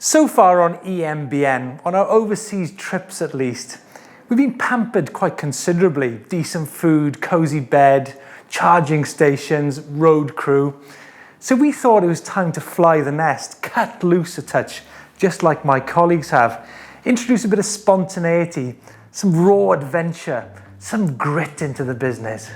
So far on EMBN, on our overseas trips at least, we've been pampered quite considerably. Decent food, cozy bed, charging stations, road crew. So we thought it was time to fly the nest, cut loose a touch, just like my colleagues have. Introduce a bit of spontaneity, some raw adventure, some grit into the business.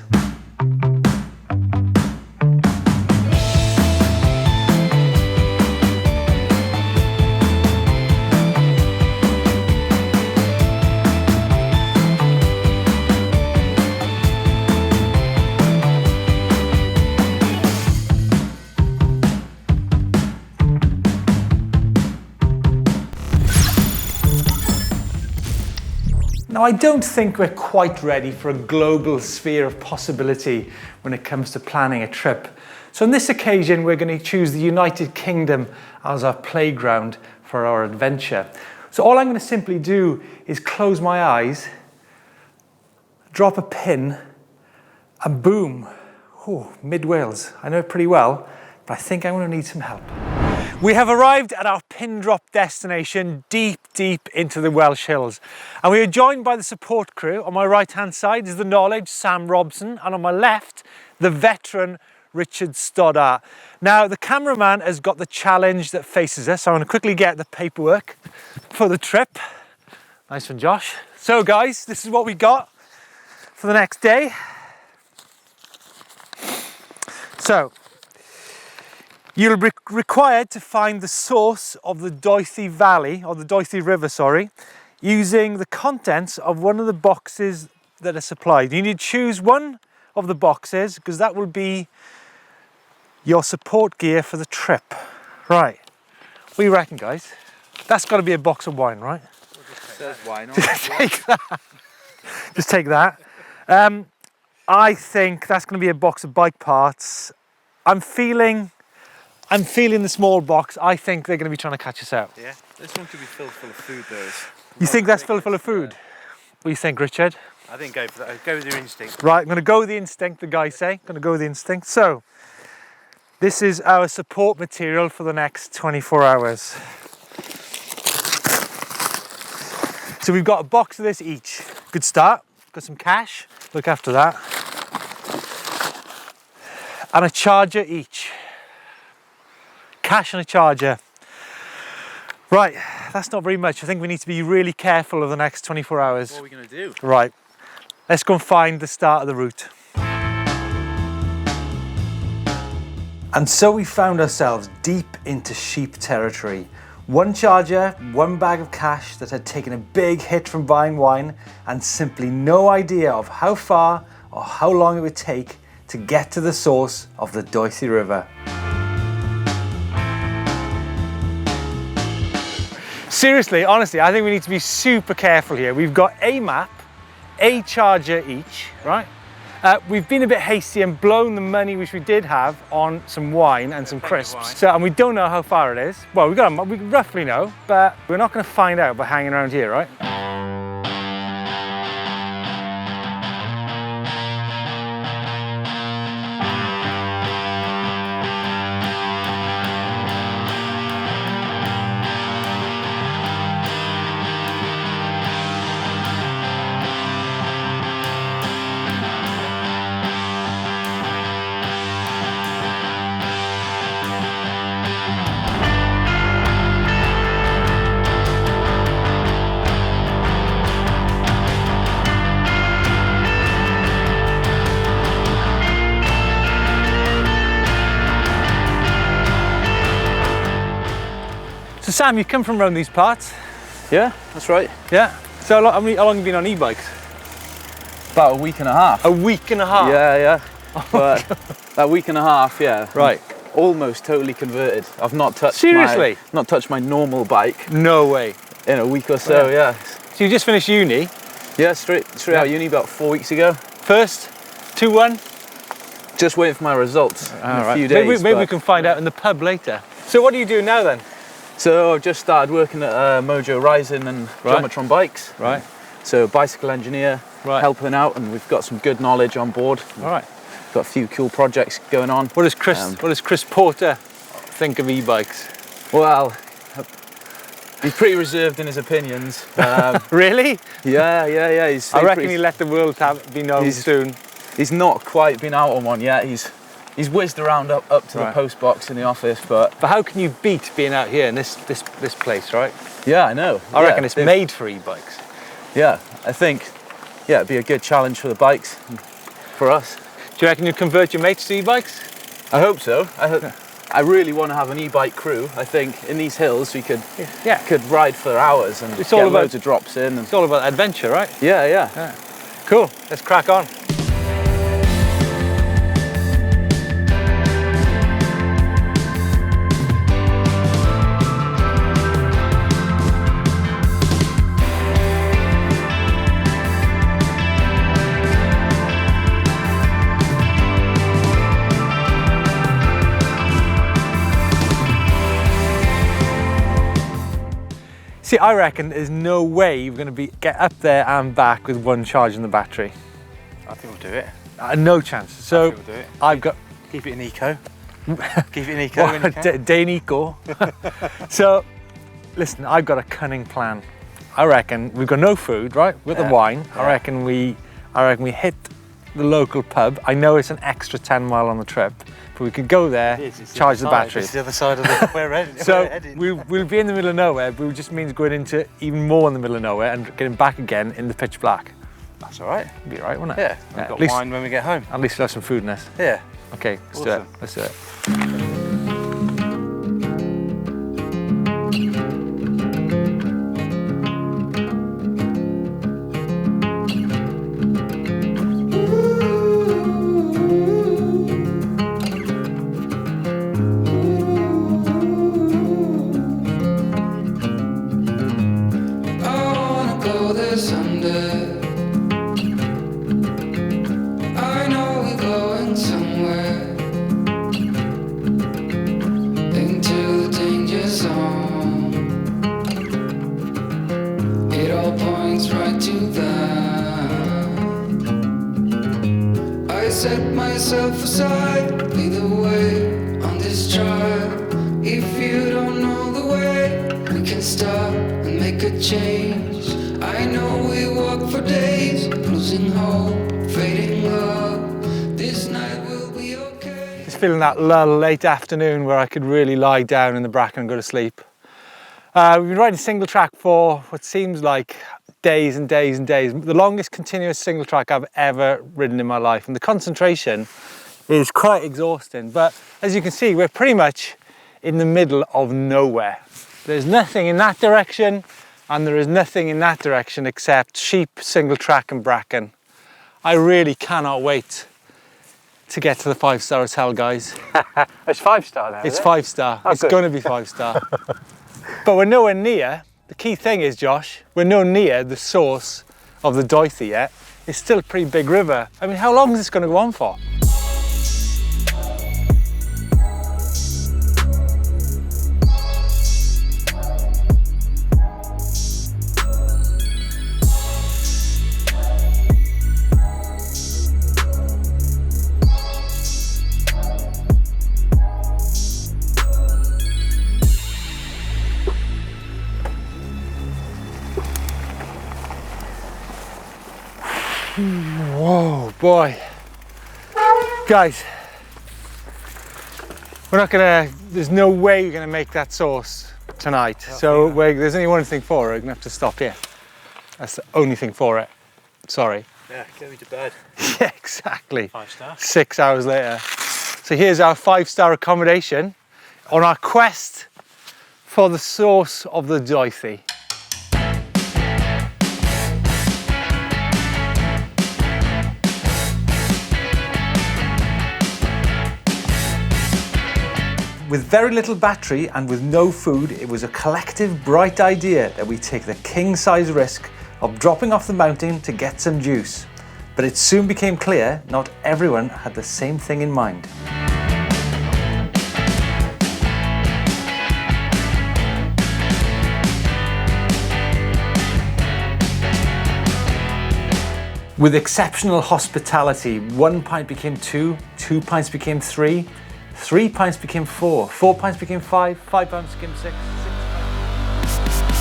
Now, I don't think we're quite ready for a global sphere of possibility when it comes to planning a trip. So on this occasion, we're going to choose the United Kingdom as our playground for our adventure. So all I'm going to simply do is close my eyes, drop a pin, and boom, mid-Wales. I know it pretty well, but I think I'm going to need some help. We have arrived at our pin drop destination deep into the Welsh Hills, and we are joined by the support crew. On my right hand side is the knowledge, Sam Robson, and on my left, the veteran Richard Stoddart. Now, the cameraman has got the challenge that faces us, so I'm going to quickly get the paperwork for the trip. Nice one, Josh. So guys, this is what we got for the next day. So, you'll be required to find the source of the Doethie Valley, or the Doethie River, sorry, using the contents of one of the boxes that are supplied. You need to choose one of the boxes because that will be your support gear for the trip. Right, what do you reckon, guys? That's got to be a box of wine, right? It says wine on Just take that. Just take that. I think that's going to be a box of bike parts. I'm feeling the small box. I think they're going to be trying to catch us out. Yeah, this one could be filled full of food though. You think that's filled full of food? Yeah. What do you think, Richard? I think go for that. Go with your instinct. Right, I'm going to go with the instinct, the guys say. I'm going to go with the instinct. So, this is our support material for the next 24 hours. So we've got a box of this each. Good start. Got some cash. Look after that. And a charger each. Cash and a charger. Right, that's not very much. I think we need to be really careful of the next 24 hours. What are we going to do? Right, let's go and find the start of the route. And so we found ourselves deep into sheep territory. One charger, one bag of cash that had taken a big hit from buying wine, and simply no idea of how far or how long it would take to get to the source of the Doethie River. Seriously, honestly, I think we need to be super careful here. We've got a map, a charger each, right? We've been a bit hasty and blown the money which we did have on some wine and some crisps. So, and we don't know how far it is. Well, we roughly know, but we're not going to find out by hanging around here, right? So Sam, you come from around these parts? Yeah, that's right. Yeah. So how long have you been on e-bikes? About a week and a half. A week and a half? Yeah. But that week and a half, yeah. Right. Almost totally converted. I've not touched Seriously? my normal bike No way. in a week or so, yeah. So you just finished uni? Yeah, straight out of uni about 4 weeks ago. First, 2-1? Just waiting for my results in a few Maybe, days. maybe we can find out in the pub later. So what do you do now then? So I've just started working at Mojo Rising and Geometron Bikes. Right. So bicycle engineer, helping out, and we've got some good knowledge on board. All right. Got a few cool projects going on. What does Chris Porter think of e-bikes? Well, He's pretty reserved in his opinions. Really? Yeah. I reckon he'll let the world be known soon. He's not quite been out on one yet. He's whizzed around up to the post box in the office, but how can you beat being out here in this place, right? Yeah, I know. I reckon it's made for e-bikes. Yeah, I think, it'd be a good challenge for the bikes, and for us. Do you reckon you'd convert your mates to e-bikes? I hope so. I really want to have an e-bike crew. I think in these hills we could ride for hours and get loads of drops in. It's all about adventure, right? Yeah. Cool, let's crack on. See, I reckon there's no way you're going to get up there and back with one charge in the battery. I think we'll do it. No chance. So I think we'll do it. I've got... Keep it in eco. Keep it in eco when you can. Dane eco. So, listen, I've got a cunning plan. I reckon we've got no food, right? With the wine. Yeah. I reckon we hit the local pub. I know it's an extra 10 mile on the trip, but we could go there, charge the battery. It's the other side of the where we're heading. So we'll be in the middle of nowhere, but it just means going into even more in the middle of nowhere and getting back again in the pitch black. That's all right. It'd be all right, wouldn't it? Yeah. We've got wine when we get home. At least we'll have some food in this. Yeah. Okay, let's do it. Let's do it. Feeling that lull late afternoon where I could really lie down in the bracken and go to sleep. We've been riding single track for what seems like days and days and days. The longest continuous single track I've ever ridden in my life, and the concentration is quite exhausting. But as you can see, we're pretty much in the middle of nowhere. There's nothing in that direction and there is nothing in that direction except sheep, single track and bracken. I really cannot wait to get to the 5-star hotel, guys. It's 5-star now. It's 5-star. Oh, it's going to be 5-star. But we're nowhere near. The key thing is, Josh, we're nowhere near the source of the Doethie yet. It's still a pretty big river. I mean, how long is this going to go on for? Whoa, boy. Guys, there's no way we're gonna make that sauce tonight. So there's only one thing for it, we're gonna have to stop here. That's the only thing for it. Sorry. Yeah, get me to bed. Yeah, exactly. 5-star. 6 hours later. So here's our 5-star accommodation on our quest for the source of the Doethie. With very little battery and with no food, it was a collective bright idea that we take the king-size risk of dropping off the mountain to get some juice. But it soon became clear not everyone had the same thing in mind. With exceptional hospitality, 1 pint became 2, 2 pints became 3, 3 pints became 4, 4 pints became 5, 5 pints became 6, 6 pints.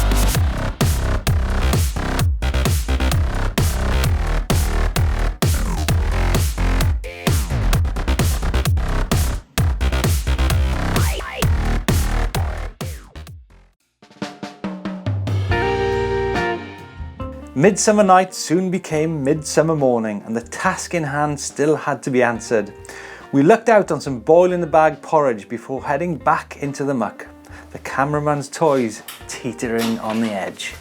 Midsummer night soon became midsummer morning, and the task in hand still had to be answered. We lucked out on some boil-in-the-bag porridge before heading back into the muck, the cameraman's toys teetering on the edge.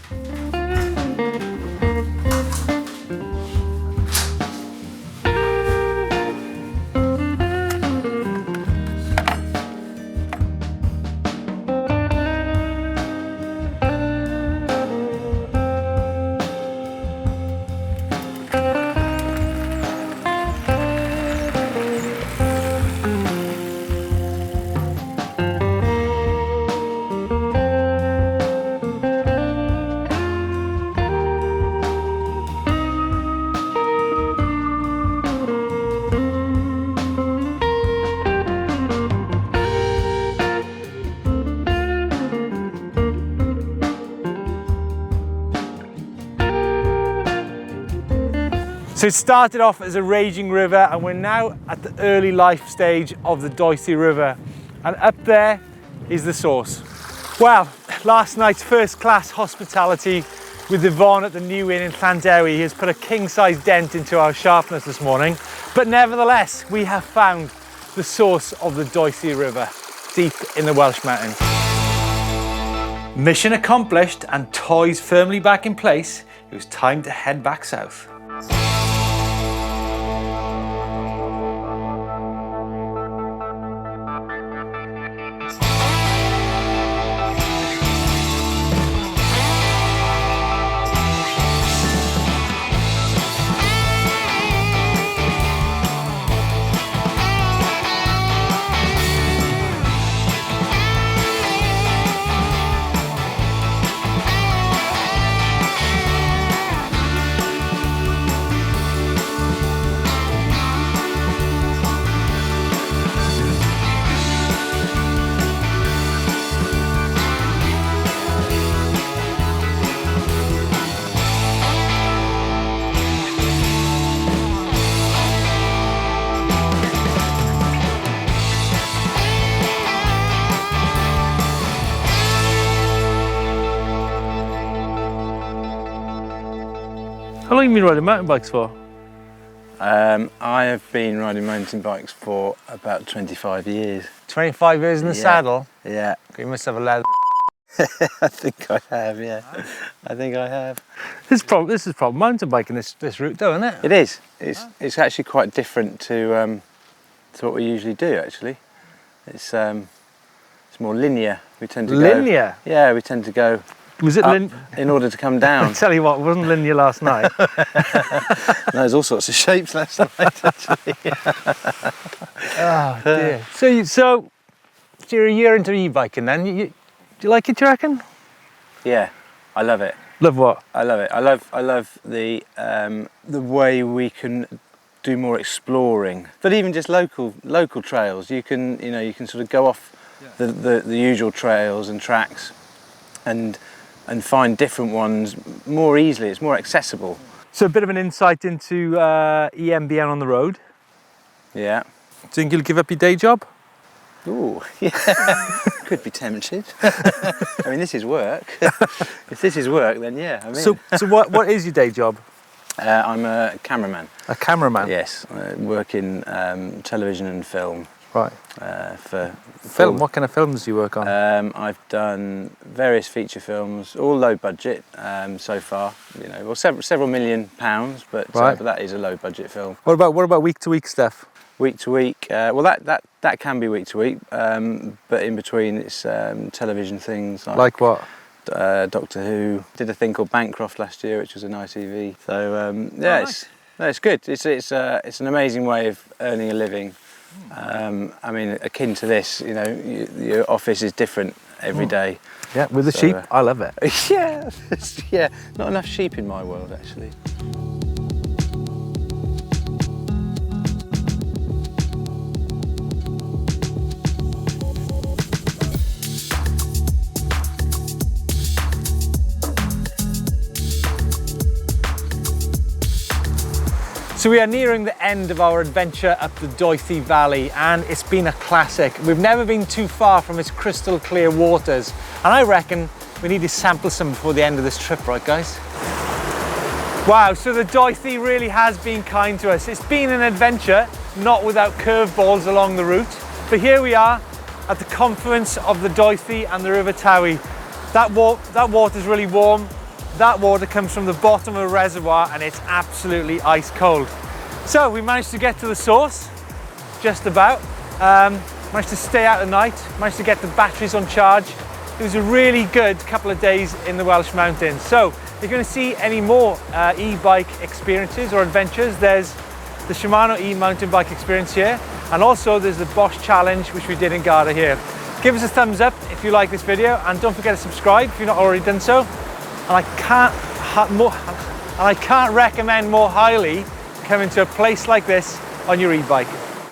So it started off as a raging river, and we're now at the early life stage of the Doethie River. And up there is the source. Well, last night's first class hospitality with Yvonne at the New Inn in Llandewi has put a king-size dent into our sharpness this morning. But nevertheless, we have found the source of the Doethie River, deep in the Welsh mountains. Mission accomplished and toys firmly back in place, it was time to head back south. How long have you been riding mountain bikes for? I have been riding mountain bikes for about 25 years. 25 years in the saddle? Yeah. You must have a leather. I think I have, yeah. I think I have. This is probably mountain biking this route though, isn't it? It is. It's actually quite different to what we usually do, actually. It's more linear. We tend to go... Linear? Yeah, we tend to go... Was it in order to come down? I tell you what, it wasn't linear last night. No, there's all sorts of shapes last night, actually. Oh dear. So you're a year into e-biking then. Do you like it, do you reckon? Yeah, I love it. Love what? I love it. I love the way we can do more exploring. But even just local trails, you can sort of go off the usual trails and tracks and find different ones more easily. It's more accessible. So a bit of an insight into EMBN on the road. Yeah. Do you think you'll give up your day job? Ooh, yeah. Could be tempted. I mean, this is work. If this is work, then yeah. I mean. So what is your day job? I'm a cameraman. A cameraman? Yes, I work in television and film. Right. For film. What kind of films do you work on? I've done various feature films, all low budget so far. Well, several £1 million, but that is a low budget film. What about week to week stuff? Week to week. Well, that can be week to week, but in between it's television things like what? Doctor Who. Did a thing called Bancroft last year, which was an ITV. So yeah, nice. It's good. It's an amazing way of earning a living. I mean, akin to this, your office is different every day. Yeah, with the sheep, I love it. Yeah, yeah. Not enough sheep in my world, actually. So we are nearing the end of our adventure up the Doethie Valley, and it's been a classic. We've never been too far from its crystal clear waters, and I reckon we need to sample some before the end of this trip, right guys? Wow, so the Doethie really has been kind to us. It's been an adventure, not without curveballs along the route. But here we are at the confluence of the Doethie and the River Towy. That water is really warm. That water comes from the bottom of a reservoir and it's absolutely ice cold. So we managed to get to the source, just about. Managed to stay out at night, managed to get the batteries on charge. It was a really good couple of days in the Welsh mountains. So if you're going to see any more e-bike experiences or adventures, there's the Shimano e-mountain bike experience here, and also there's the Bosch challenge which we did in Garda here. Give us a thumbs up if you like this video, and don't forget to subscribe if you've not already done so. And I can't recommend more highly coming to a place like this on your e-bike.